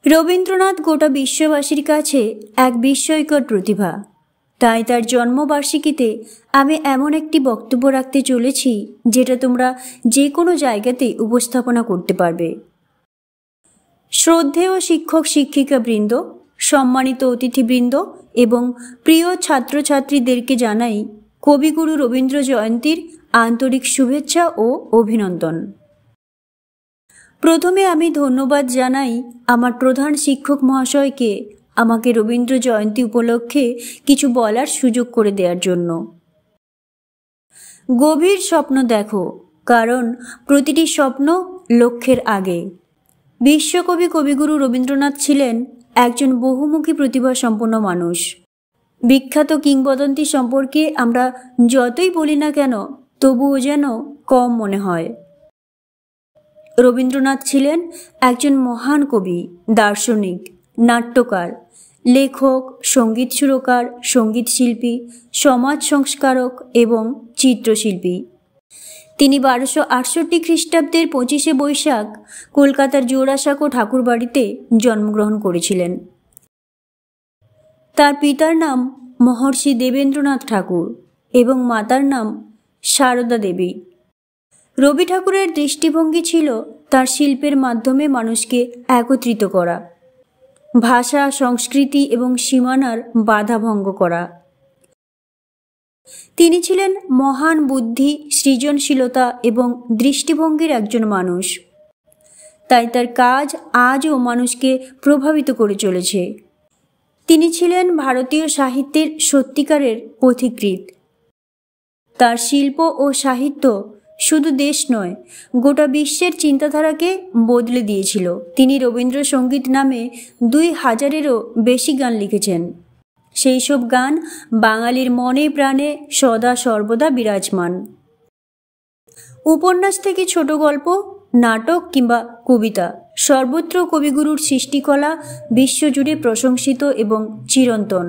রবীন্দ্রনাথ গোটা বিশ্ববাসীর কাছে এক বিস্ময়কর প্রতিভা। তাই তার জন্মবার্ষিকীতে আমি এমন একটি বক্তব্য রাখতে চলেছি যেটা তোমরা যে কোনো জায়গাতে উপস্থাপনা করতে পারবে। শ্রদ্ধেয় শিক্ষক শিক্ষিকাবৃন্দ, সম্মানিত অতিথিবৃন্দ এবং প্রিয় ছাত্রছাত্রীদেরকে জানাই কবিগুরু রবীন্দ্র জয়ন্তীর আন্তরিক শুভেচ্ছা ও অভিনন্দন। প্রথমে আমি ধন্যবাদ জানাই আমার প্রধান শিক্ষক মহাশয়কে আমাকে রবীন্দ্র জয়ন্তী উপলক্ষে কিছু বলার সুযোগ করে দেওয়ার জন্য। গভীর স্বপ্ন দেখো, কারণ প্রতিটি স্বপ্ন লক্ষ্যের আগে। বিশ্বকবি কবিগুরু রবীন্দ্রনাথ ছিলেন একজন বহুমুখী প্রতিভাসম্পন্ন মানুষ। বিখ্যাত কিংবদন্তি সম্পর্কে আমরা যতই বলি না কেন তবুও যেন কম মনে হয়। রবীন্দ্রনাথ ছিলেন একজন মহান কবি, দার্শনিক, নাট্যকার, লেখক, সঙ্গীত সুরকার, সঙ্গীত শিল্পী, সমাজ সংস্কারক এবং চিত্রশিল্পী। তিনি 1268 খ্রিস্টাব্দের 25শে বৈশাখ কলকাতার জোড়াসাঁকো ঠাকুরবাড়িতে জন্মগ্রহণ করেছিলেন। তার পিতার নাম মহর্ষি দেবেন্দ্রনাথ ঠাকুর এবং মাতার নাম সারদা দেবী। রবি ঠাকুরের দৃষ্টিভঙ্গি ছিল তার শিল্পের মাধ্যমে মানুষকে একত্রিত করা, ভাষা, সংস্কৃতি এবং সীমানার বাধা ভঙ্গ করা। তিনি ছিলেন মহান বুদ্ধি, সৃজনশীলতা এবং দৃষ্টিভঙ্গির একজন মানুষ। তাই তার কাজ আজও মানুষকে প্রভাবিত করে চলেছে। তিনি ছিলেন ভারতীয় সাহিত্যের সত্যিকারের পথিকৃৎ। তার শিল্প ও সাহিত্য শুধু দেশ নয়, গোটা বিশ্বের চিন্তাধারাকে বদলে দিয়েছিল। তিনি রবীন্দ্রসঙ্গীত নামে 2000-এরও বেশি গান লিখেছেন। সেই সব গান বাঙালির মনে প্রাণে সদা সর্বদা বিরাজমান। উপন্যাস থেকে ছোট গল্প, নাটক কিংবা কবিতা, সর্বত্র কবিগুরুর সৃষ্টিকলা বিশ্বজুড়ে প্রশংসিত এবং চিরন্তন।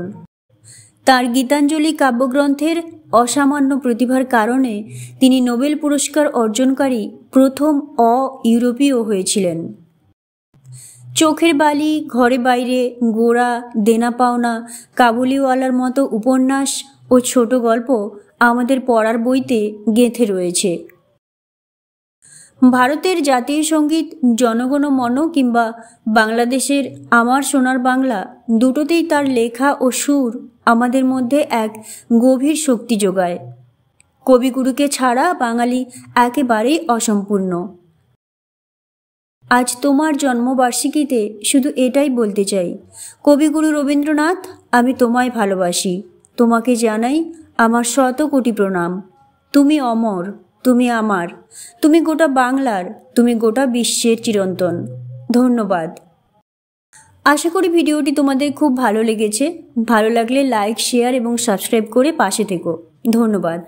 তার গীতাঞ্জলি কাব্যগ্রন্থের অসামান্য প্রতিভার কারণে তিনি নোবেল পুরস্কার অর্জনকারী প্রথম ইউরোপীয় হয়েছিলেন। চোখের বালি, ঘরে বাইরে, গোরা, দেনা পাওনা, কাবুলিওয়ালার মতো উপন্যাস ও ছোট গল্প আমাদের পড়ার বইতে গেঁথে রয়েছে। ভারতের জাতীয় সঙ্গীত জনগণ মন কিংবা বাংলাদেশের আমার সোনার বাংলা, দুটোতেই তার লেখা ও সুর আমাদের মধ্যে এক গভীর শক্তি যোগায়। কবিগুরুকে ছাড়া বাঙালি একেবারেই অসম্পূর্ণ। আজ তোমার জন্মবার্ষিকীতে শুধু এটাই বলতে চাই, কবিগুরু রবীন্দ্রনাথ, আমি তোমায় ভালোবাসি। তোমাকে জানাই আমার 100 কোটি প্রণাম। তুমি অমর, তুমি আমার, তুমি গোটা বাংলার, তুমি গোটা বিশ্বের চিরন্তন। ধন্যবাদ। আশা করি ভিডিওটি তোমাদের খুব ভালো লেগেছে। ভালো লাগলে লাইক, শেয়ার এবং সাবস্ক্রাইব করে পাশে থেকো। ধন্যবাদ।